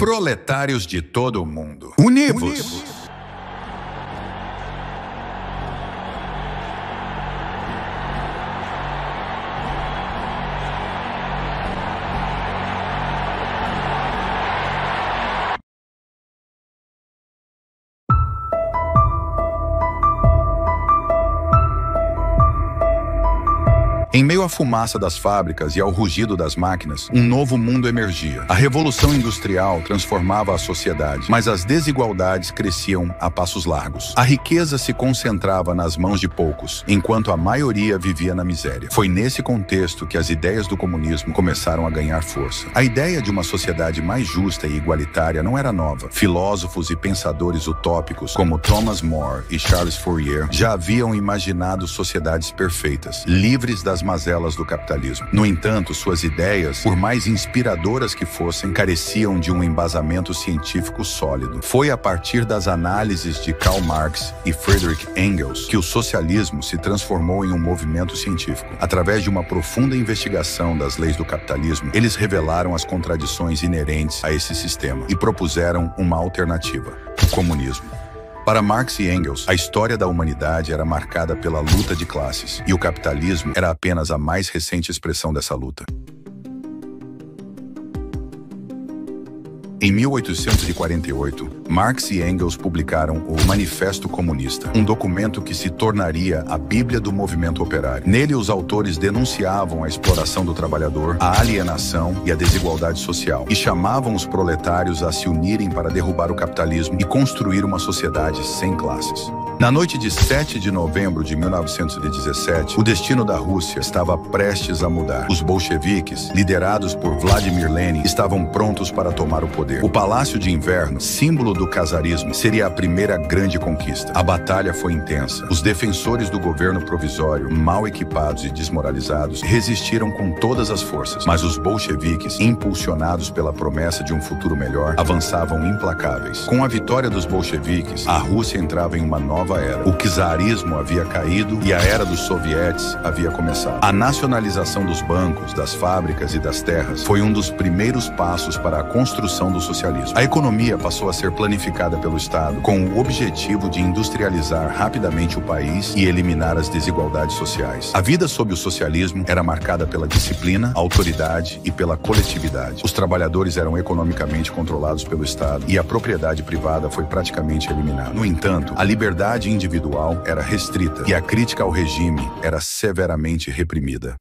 Proletários de todo o mundo, univos! Em meio à fumaça das fábricas e ao rugido das máquinas, um novo mundo emergia. A revolução industrial transformava a sociedade, mas as desigualdades cresciam a passos largos. A riqueza se concentrava nas mãos de poucos, enquanto a maioria vivia na miséria. Foi nesse contexto que as ideias do comunismo começaram a ganhar força. A ideia de uma sociedade mais justa e igualitária não era nova. Filósofos e pensadores utópicos como Thomas More e Charles Fourier já haviam imaginado sociedades perfeitas, livres das mazelas do capitalismo. No entanto, suas ideias, por mais inspiradoras que fossem, careciam de um embasamento científico sólido. Foi a partir das análises de Karl Marx e Friedrich Engels que o socialismo se transformou em um movimento científico. Através de uma profunda investigação das leis do capitalismo, eles revelaram as contradições inerentes a esse sistema e propuseram uma alternativa: o comunismo. Para Marx e Engels, a história da humanidade era marcada pela luta de classes, e o capitalismo era apenas a mais recente expressão dessa luta. Em 1848, Marx e Engels publicaram o Manifesto Comunista, um documento que se tornaria a Bíblia do movimento operário. Nele, os autores denunciavam a exploração do trabalhador, a alienação e a desigualdade social, e chamavam os proletários a se unirem para derrubar o capitalismo e construir uma sociedade sem classes. Na noite de 7 de novembro de 1917, o destino da Rússia estava prestes a mudar. Os bolcheviques, liderados por Vladimir Lenin, estavam prontos para tomar o poder. O Palácio de Inverno, símbolo do czarismo, seria a primeira grande conquista. A batalha foi intensa. Os defensores do governo provisório, mal equipados e desmoralizados, resistiram com todas as forças, mas os bolcheviques, impulsionados pela promessa de um futuro melhor, avançavam implacáveis. Com a vitória dos bolcheviques, a Rússia entrava em uma nova era. O czarismo havia caído e a era dos sovietes havia começado. A nacionalização dos bancos, das fábricas e das terras foi um dos primeiros passos para a construção do socialismo. A economia passou a ser planificada pelo Estado com o objetivo de industrializar rapidamente o país e eliminar as desigualdades sociais. A vida sob o socialismo era marcada pela disciplina, autoridade e pela coletividade. Os trabalhadores eram economicamente controlados pelo Estado e a propriedade privada foi praticamente eliminada. No entanto, a liberdade individual era restrita e a crítica ao regime era severamente reprimida.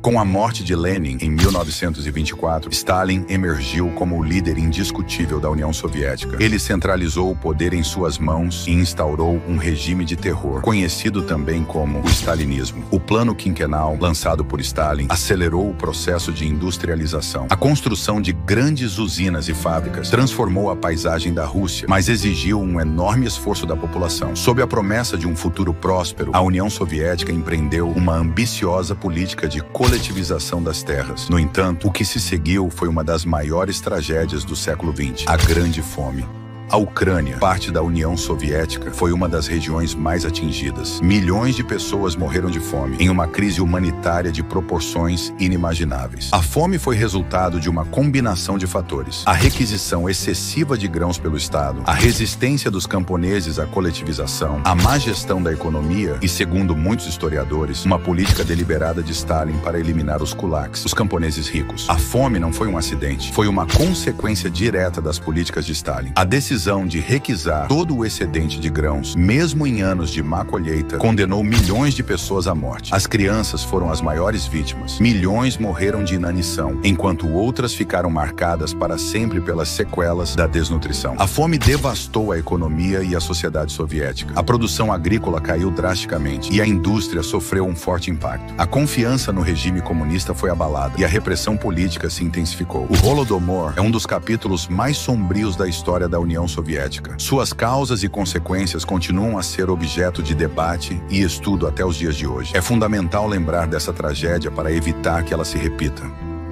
Com a morte de Lenin em 1924, Stalin emergiu como o líder indiscutível da União Soviética. Ele centralizou o poder em suas mãos e instaurou um regime de terror, conhecido também como o stalinismo. O plano quinquenal, lançado por Stalin, acelerou o processo de industrialização. A construção de grandes usinas e fábricas transformou a paisagem da Rússia, mas exigiu um enorme esforço da população. Sob a promessa de um futuro próspero, a União Soviética empreendeu uma ambiciosa política de coletivização das terras. No entanto, o que se seguiu foi uma das maiores tragédias do século XX, a Grande Fome. A Ucrânia, parte da União Soviética, foi uma das regiões mais atingidas. Milhões de pessoas morreram de fome, em uma crise humanitária de proporções inimagináveis. A fome foi resultado de uma combinação de fatores: a requisição excessiva de grãos pelo Estado, a resistência dos camponeses à coletivização, a má gestão da economia e, segundo muitos historiadores, uma política deliberada de Stalin para eliminar os kulaks, os camponeses ricos. A fome não foi um acidente, foi uma consequência direta das políticas de Stalin. A decisão de requisar todo o excedente de grãos, mesmo em anos de má colheita, condenou milhões de pessoas à morte. As crianças foram as maiores vítimas. Milhões morreram de inanição, enquanto outras ficaram marcadas para sempre pelas sequelas da desnutrição. A fome devastou a economia e a sociedade soviética. A produção agrícola caiu drasticamente e a indústria sofreu um forte impacto. A confiança no regime comunista foi abalada e a repressão política se intensificou. O Holodomor é um dos capítulos mais sombrios da história da União Soviética. Suas causas e consequências continuam a ser objeto de debate e estudo até os dias de hoje. É fundamental lembrar dessa tragédia para evitar que ela se repita.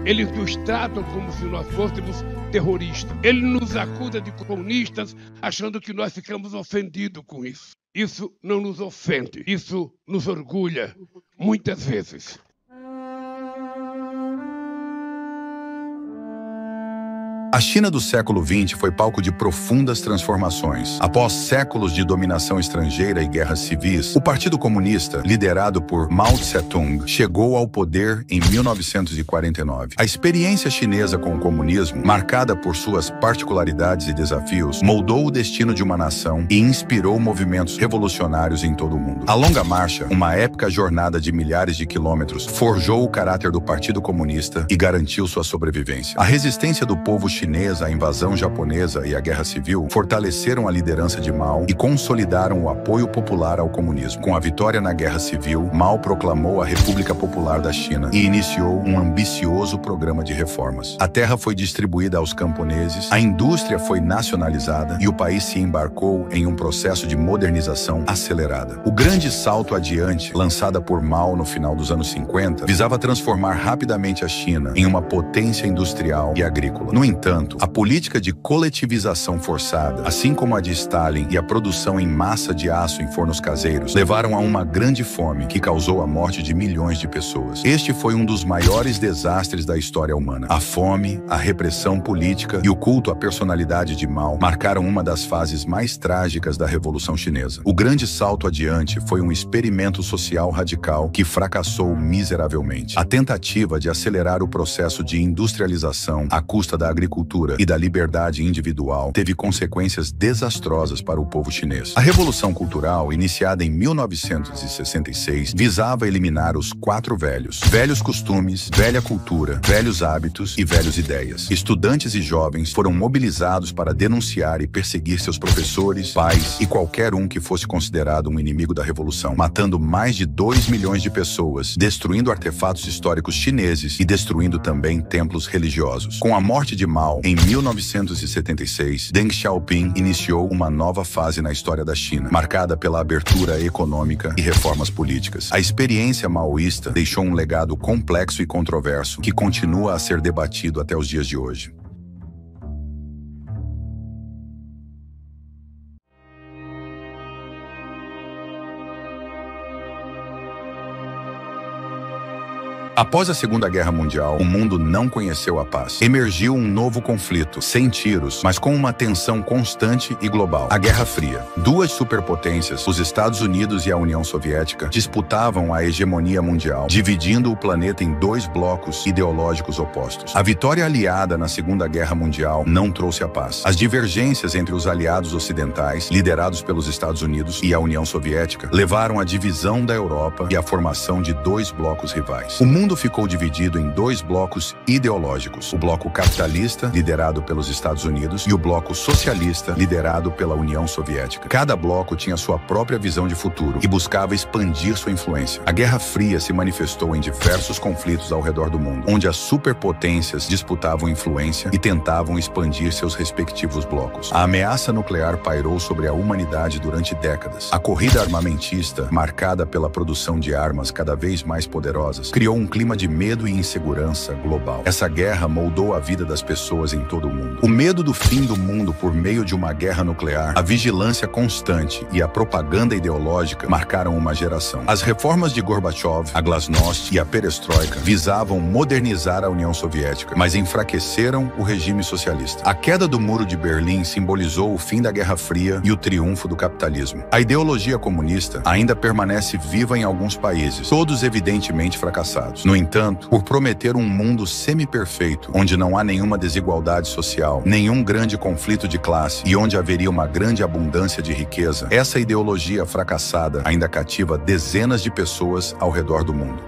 Eles nos tratam como se nós fôssemos terroristas. Ele nos acusa de comunistas, achando que nós ficamos ofendidos com isso. Isso não nos ofende, isso nos orgulha, muitas vezes. A China do século XX foi palco de profundas transformações. Após séculos de dominação estrangeira e guerras civis, o Partido Comunista, liderado por Mao Tse-tung, chegou ao poder em 1949. A experiência chinesa com o comunismo, marcada por suas particularidades e desafios, moldou o destino de uma nação e inspirou movimentos revolucionários em todo o mundo. A Longa Marcha, uma épica jornada de milhares de quilômetros, forjou o caráter do Partido Comunista e garantiu sua sobrevivência. A resistência do povo chinesa, a invasão japonesa e a guerra civil fortaleceram a liderança de Mao e consolidaram o apoio popular ao comunismo. Com a vitória na guerra civil, Mao proclamou a República Popular da China e iniciou um ambicioso programa de reformas. A terra foi distribuída aos camponeses, a indústria foi nacionalizada e o país se embarcou em um processo de modernização acelerada. O grande salto adiante, lançada por Mao no final dos anos 50, visava transformar rapidamente a China em uma potência industrial e agrícola. No entanto, a política de coletivização forçada, assim como a de Stalin e a produção em massa de aço em fornos caseiros, levaram a uma grande fome que causou a morte de milhões de pessoas. Este foi um dos maiores desastres da história humana. A fome, a repressão política e o culto à personalidade de Mao marcaram uma das fases mais trágicas da Revolução Chinesa. O grande salto adiante foi um experimento social radical que fracassou miseravelmente. A tentativa de acelerar o processo de industrialização à custa da agricultura e da liberdade individual teve consequências desastrosas para o povo chinês. A Revolução Cultural, iniciada em 1966, visava eliminar os 4 velhos: velhos costumes, velha cultura, velhos hábitos e velhos ideias. Estudantes e jovens foram mobilizados para denunciar e perseguir seus professores, pais e qualquer um que fosse considerado um inimigo da Revolução, matando mais de 2 milhões de pessoas, destruindo artefatos históricos chineses e destruindo também templos religiosos. Com a morte de Mao, em 1976, Deng Xiaoping iniciou uma nova fase na história da China, marcada pela abertura econômica e reformas políticas. A experiência maoísta deixou um legado complexo e controverso que continua a ser debatido até os dias de hoje. Após a Segunda Guerra Mundial, o mundo não conheceu a paz. Emergiu um novo conflito, sem tiros, mas com uma tensão constante e global: a Guerra Fria. Duas superpotências, os Estados Unidos e a União Soviética, disputavam a hegemonia mundial, dividindo o planeta em 2 blocos ideológicos opostos. A vitória aliada na Segunda Guerra Mundial não trouxe a paz. As divergências entre os aliados ocidentais, liderados pelos Estados Unidos, e a União Soviética, levaram à divisão da Europa e à formação de 2 blocos rivais. O mundo ficou dividido em 2 blocos ideológicos: o bloco capitalista, liderado pelos Estados Unidos, e o bloco socialista, liderado pela União Soviética. Cada bloco tinha sua própria visão de futuro e buscava expandir sua influência. A Guerra Fria se manifestou em diversos conflitos ao redor do mundo, onde as superpotências disputavam influência e tentavam expandir seus respectivos blocos. A ameaça nuclear pairou sobre a humanidade durante décadas. A corrida armamentista, marcada pela produção de armas cada vez mais poderosas, criou um clima de medo e insegurança global. Essa guerra moldou a vida das pessoas em todo o mundo. O medo do fim do mundo por meio de uma guerra nuclear, a vigilância constante e a propaganda ideológica marcaram uma geração. As reformas de Gorbachev, a Glasnost e a Perestroika visavam modernizar a União Soviética, mas enfraqueceram o regime socialista. A queda do Muro de Berlim simbolizou o fim da Guerra Fria e o triunfo do capitalismo. A ideologia comunista ainda permanece viva em alguns países, todos evidentemente fracassados. No entanto, por prometer um mundo semi-perfeito, onde não há nenhuma desigualdade social, nenhum grande conflito de classe e onde haveria uma grande abundância de riqueza, essa ideologia fracassada ainda cativa dezenas de pessoas ao redor do mundo.